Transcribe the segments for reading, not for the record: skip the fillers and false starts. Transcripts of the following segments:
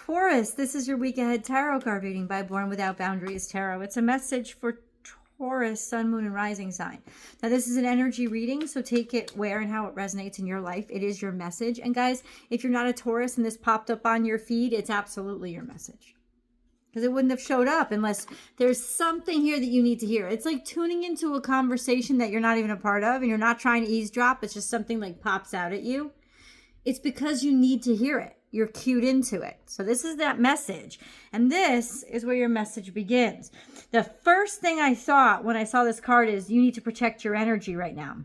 Taurus, this is your week ahead tarot card reading by Born Without Boundaries Tarot. It's a message for Taurus, sun, moon, and rising sign. Now, this is an energy reading, so take it where and how it resonates in your life. It is your message. And guys, if you're not a Taurus and this popped up on your feed, it's absolutely your message. Because it wouldn't have showed up unless there's something here that you need to hear. It's like tuning into a conversation that you're not even a part of and you're not trying to eavesdrop. It's just something like pops out at you. It's because you need to hear it. You're cued into it. So this is that message. And this is where your message begins. The first thing I thought when I saw this card is you need to protect your energy right now.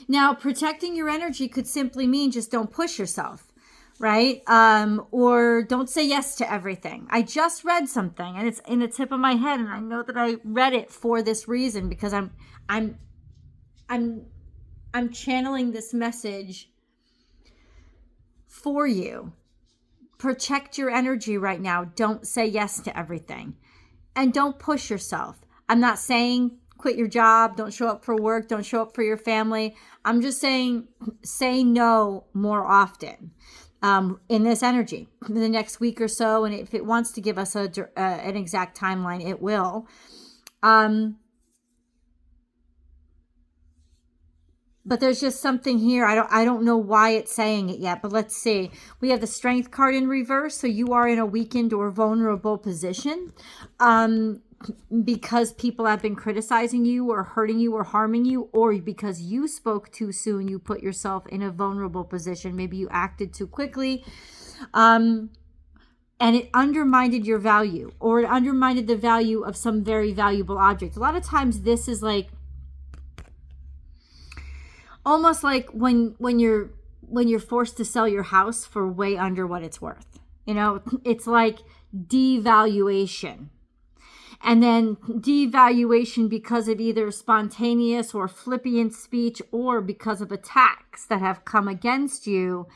Now, protecting your energy could simply mean just don't push yourself, right? Or don't say yes to everything. I just read something and it's in the tip of my head, and I know that I read it for this reason because I'm channeling this message for you. Protect your energy right now. Don't say yes to everything. And don't push yourself. I'm not saying quit your job, don't show up for work, don't show up for your family. I'm just saying say no more often in this energy. In the next week or so, and if it wants to give us an exact timeline, it will. But there's just something here. I don't know why it's saying it yet, but let's see. We have the Strength card in reverse. So you are in a weakened or vulnerable position because people have been criticizing you or hurting you or harming you, or because you spoke too soon, you put yourself in a vulnerable position. Maybe you acted too quickly. And it undermined your value, or it undermined the value of some very valuable object. A lot of times this is like, almost like when you're forced to sell your house for way under what it's worth. You know, it's like devaluation. And then devaluation because of either spontaneous or flippant speech, or because of attacks that have come against you.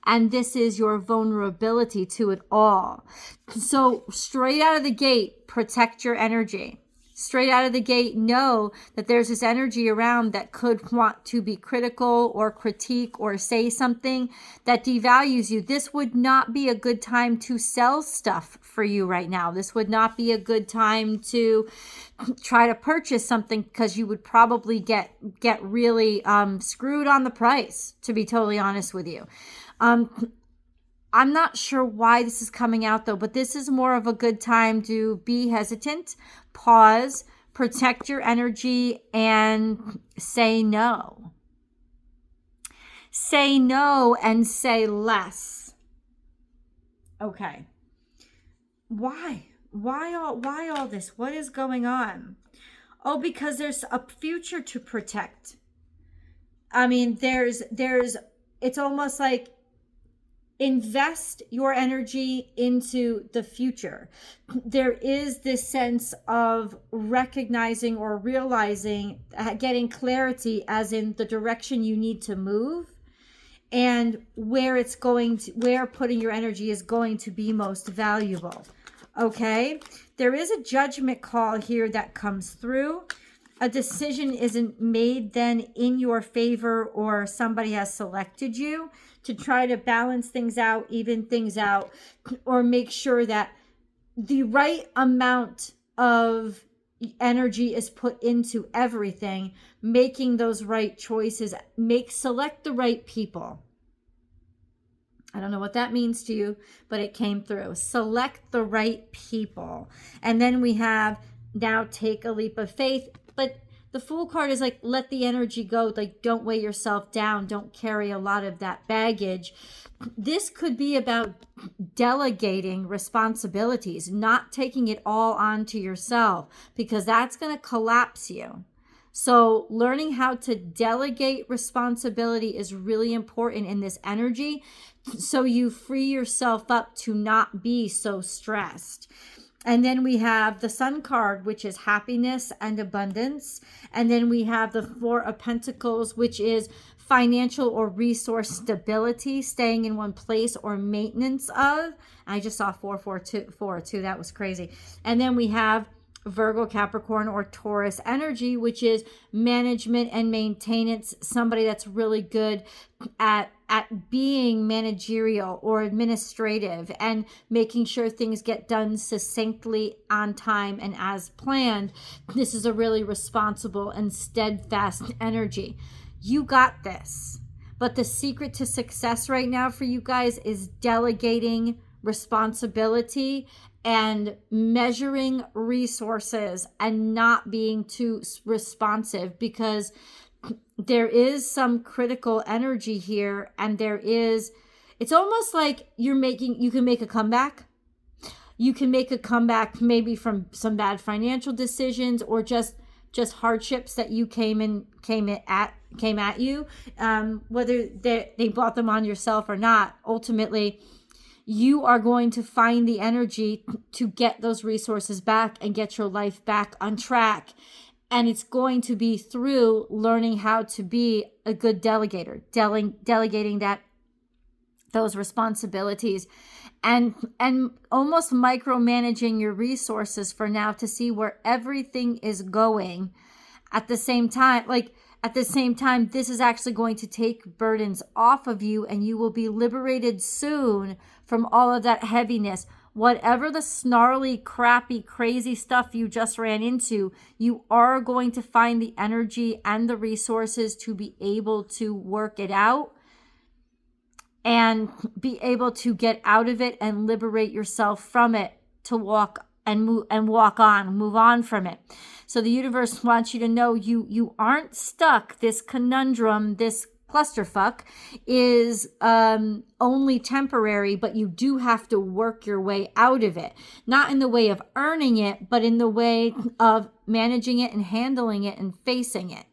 And this is your vulnerability to it all. So straight out of the gate, protect your energy. Straight out of the gate, know that there's this energy around that could want to be critical or critique or say something that devalues you. This would not be a good time to sell stuff for you right now. This would not be a good time to try to purchase something, because you would probably get really screwed on the price, to be totally honest with you. I'm not sure why this is coming out though, but this is more of a good time to be hesitant, pause, protect your energy, and say no. Say no and say less. Okay. Why? Why all this? What is going on? Oh, because there's a future to protect. I mean, it's almost like invest your energy into the future. There is this sense of recognizing or realizing, getting clarity as in the direction you need to move and where putting your energy is going to be most valuable. Okay? There is a judgment call here that comes through. A decision isn't made then in your favor, or somebody has selected you to try to balance things out, even things out, or make sure that the right amount of energy is put into everything, making those right choices, select the right people. I don't know what that means to you, but it came through. Select the right people. And then we have now take a leap of faith. But the Fool card is like, let the energy go. Like, don't weigh yourself down. Don't carry a lot of that baggage. This could be about delegating responsibilities, not taking it all onto yourself, because that's going to collapse you. So learning how to delegate responsibility is really important in this energy, so you free yourself up to not be so stressed. And then we have the Sun card, which is happiness and abundance. And then we have the Four of Pentacles, which is financial or resource stability, staying in one place, or maintenance of. I just saw 442. That was crazy. And then we have Virgo, Capricorn, or Taurus energy, which is management and maintenance. Somebody that's really good at being managerial or administrative and making sure things get done succinctly, on time, and as planned. This is a really responsible and steadfast energy. You got this. But the secret to success right now for you guys is delegating responsibility and measuring resources and not being too responsive, because there is some critical energy here, and it's almost like you can make a comeback. You can make a comeback maybe from some bad financial decisions, or just hardships that you came at you, whether they brought them on yourself or not. Ultimately, you are going to find the energy to get those resources back and get your life back on track. And it's going to be through learning how to be a good delegator, delegating those responsibilities, and almost micromanaging your resources for now to see where everything is going. At the same time, this is actually going to take burdens off of you, and you will be liberated soon from all of that heaviness. Whatever the snarly, crappy, crazy stuff you just ran into, you are going to find the energy and the resources to be able to work it out and be able to get out of it and liberate yourself from it, to move on from it. So the universe wants you to know you aren't stuck. This conundrum, this clusterfuck is only temporary, but you do have to work your way out of it. Not in the way of earning it, but in the way of managing it and handling it and facing it.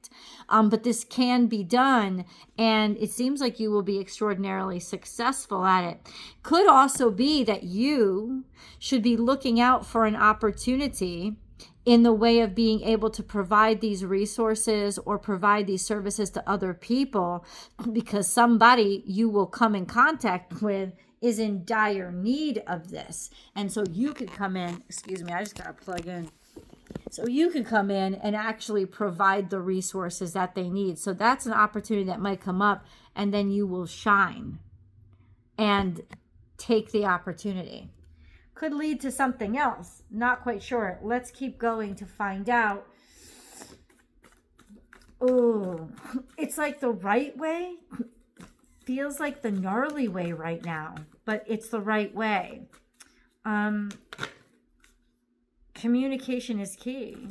But this can be done, and it seems like you will be extraordinarily successful at it. Could also be that you should be looking out for an opportunity in the way of being able to provide these resources or provide these services to other people, because somebody you will come in contact with is in dire need of this. And so you could come in, excuse me, I just gotta plug in. So you can come in and actually provide the resources that they need. So that's an opportunity that might come up, and then you will shine and take the opportunity. Could lead to something else. Not quite sure. Let's keep going to find out. Oh, it's like the right way. Feels like the gnarly way right now, but it's the right way. Communication is key,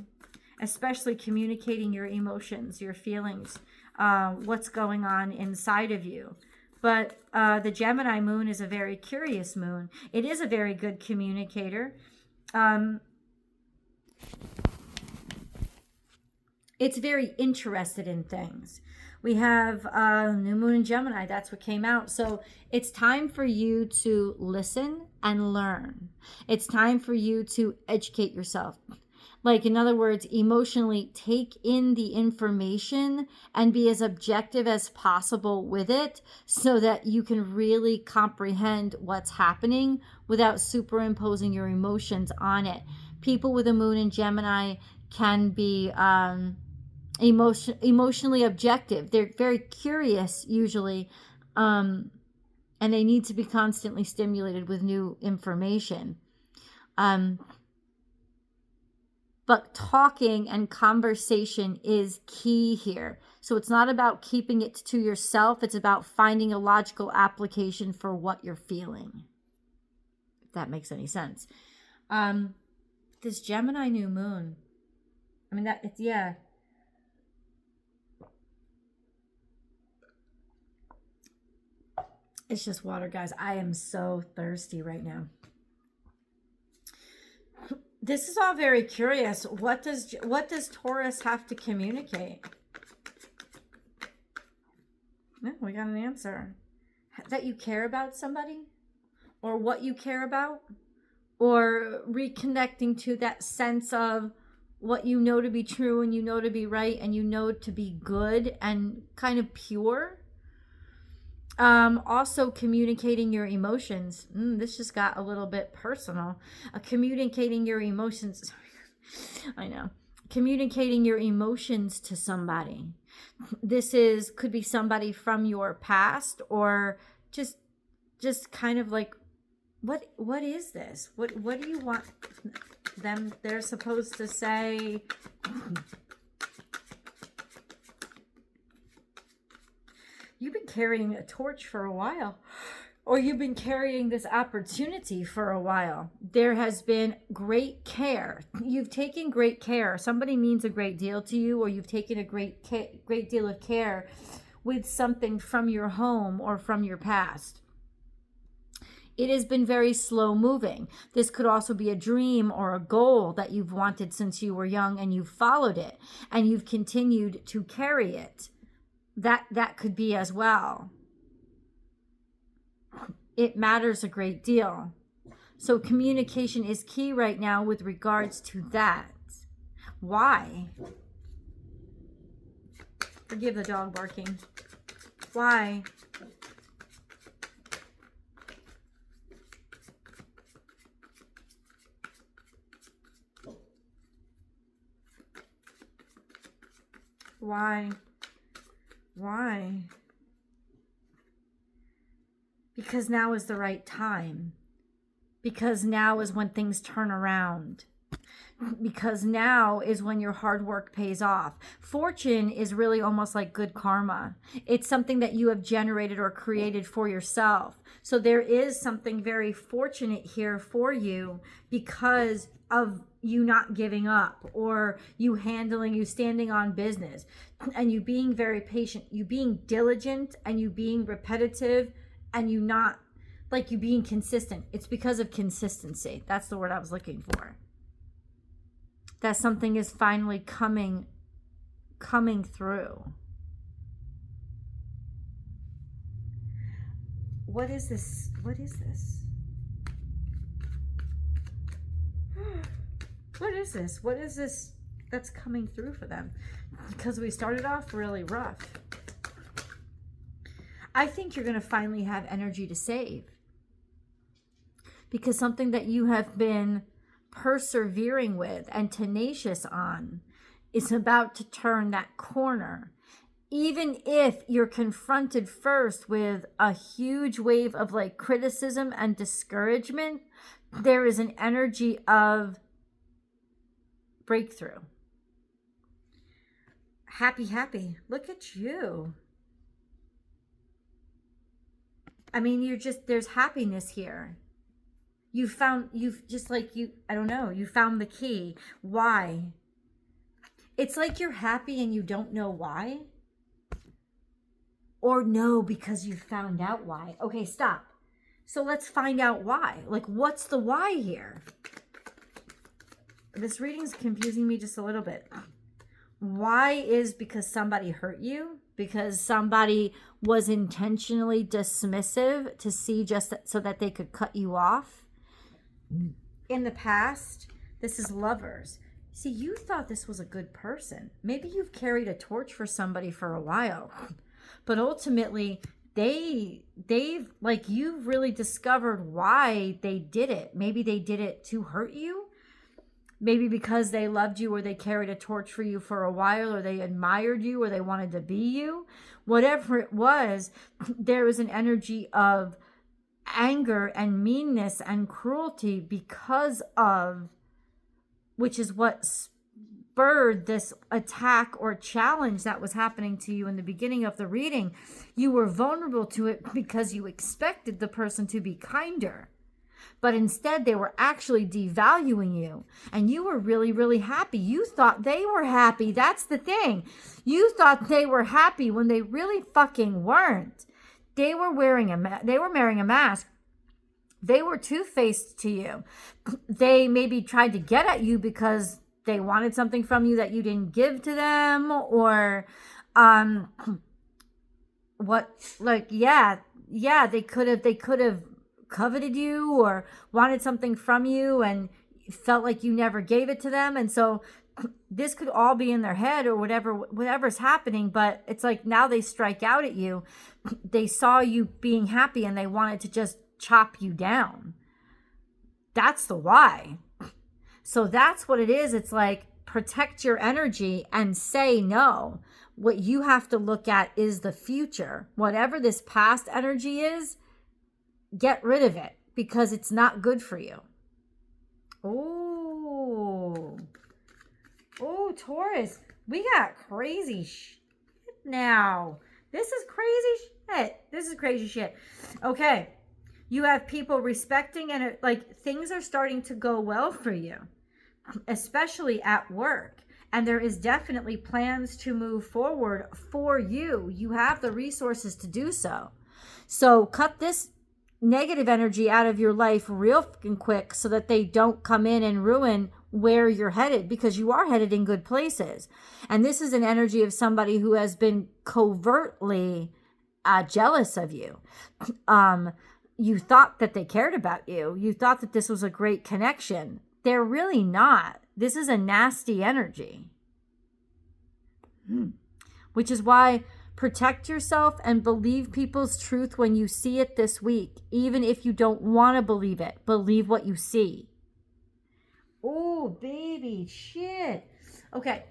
especially communicating your emotions, your feelings, what's going on inside of you. But the Gemini moon is a very curious moon. It is a very good communicator. It's very interested in things. We have new moon in Gemini. That's what came out. So it's time for you to listen and learn. It's time for you to educate yourself. Like, in other words, emotionally take in the information and be as objective as possible with it, so that you can really comprehend what's happening without superimposing your emotions on it. People with a moon in Gemini can be emotionally objective. They're very curious usually, and they need to be constantly stimulated with new information. But talking and conversation is key here. So it's not about keeping it to yourself. It's about finding a logical application for what you're feeling. If that makes any sense. This Gemini new moon. I mean, yeah. It's just water, guys. I am so thirsty right now. This is all very curious. What does Taurus have to communicate? No, we got an answer. That you care about somebody, or what you care about, or reconnecting to that sense of what you know to be true and you know to be right and you know to be good and kind of pure. Also communicating your emotions. This just got a little bit personal. Communicating your emotions. I know. Communicating your emotions to somebody. Could be somebody from your past, or just kind of like, what is this? What do you want them, they're supposed to say? You've been carrying a torch for a while, or you've been carrying this opportunity for a while. There has been great care. You've taken great care. Somebody means a great deal to you, or you've taken a great deal of care with something from your home or from your past. It has been very slow moving. This could also be a dream or a goal that you've wanted since you were young, and you've followed it and you've continued to carry it. That could be as well. It matters a great deal. So communication is key right now with regards to that. Why? Forgive the dog barking. Why? Why? Why? Because now is the right time. Because now is when things turn around. Because now is when your hard work pays off. Fortune is really almost like good karma. It's something that you have generated or created for yourself. So there is something very fortunate here for you because of you not giving up, or you standing on business, and you being very patient, you being diligent, and you being repetitive, and you not like you being consistent. It's because of consistency. That's the word I was looking for. That something is finally coming through. What is this? What is this? What is this? What is this that's coming through for them? Because we started off really rough. I think you're going to finally have energy to save. Because something that you have been persevering with and tenacious on is about to turn that corner. Even if you're confronted first with a huge wave of like criticism and discouragement, there is an energy of breakthrough. Happy. Look at you. I mean, there's happiness here. You found the key. Why? It's like you're happy and you don't know why. Or no, because you found out why. Okay, stop. So let's find out why. Like, what's the why here? This reading's confusing me just a little bit. Why is because somebody hurt you? Because somebody was intentionally dismissive to see just so that they could cut you off? In the past, this is lovers. See, you thought this was a good person. Maybe you've carried a torch for somebody for a while. But ultimately, they've like, you've really discovered why they did it. Maybe they did it to hurt you. Maybe because they loved you, or they carried a torch for you for a while, or they admired you, or they wanted to be you. Whatever it was, there was an energy of anger and meanness and cruelty because of, which is what spurred this attack or challenge that was happening to you in the beginning of the reading. You were vulnerable to it because you expected the person to be kinder. But instead, they were actually devaluing you. And you were really, really happy. You thought they were happy. That's the thing. You thought they were happy when they really fucking weren't. They were wearing they were wearing a mask. They were two-faced to you. They maybe tried to get at you because they wanted something from you that you didn't give to them, or they could have coveted you or wanted something from you and felt like you never gave it to them. And so this could all be in their head or whatever's happening, but it's like now they strike out at you. They saw you being happy and they wanted to just chop you down. That's the why. So that's what it is. It's like, protect your energy and say no. What you have to look at is the future. Whatever this past energy is, get rid of it because it's not good for you. Oh, Taurus, we got crazy shit now. This is crazy shit. Okay. You have people respecting and like things are starting to go well for you, especially at work. And there is definitely plans to move forward for you. You have the resources to do so. So cut this negative energy out of your life real fucking quick so that they don't come in and ruin where you're headed, because you are headed in good places. And this is an energy of somebody who has been covertly jealous of you. You thought that they cared about you. You thought that this was a great connection. They're really not. This is a nasty energy. Which is why protect yourself and believe people's truth when you see it this week. Even if you don't want to believe it, believe what you see. Oh, baby, shit. Okay.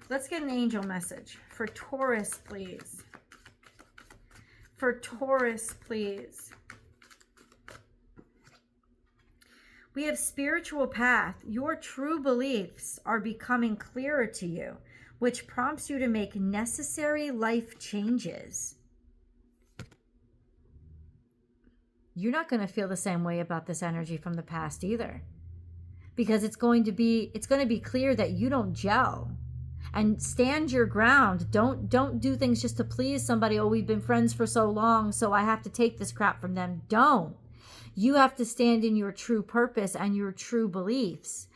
Let's get an angel message for Taurus, please. For Taurus, please. We have spiritual path. Your true beliefs are becoming clearer to you, which prompts you to make necessary life changes. You're not going to feel the same way about this energy from the past either, because it's going to be clear that you don't gel. And stand your ground. Don't do things just to please somebody. Oh, we've been friends for so long, so I have to take this crap from them. Don't. You have to stand in your true purpose and your true beliefs.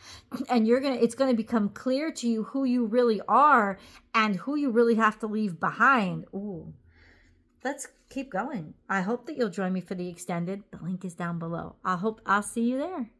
And it's going to become clear to you who you really are and who you really have to leave behind. Ooh. Let's keep going. I hope that you'll join me for the extended. The link is down below. I'll see you there.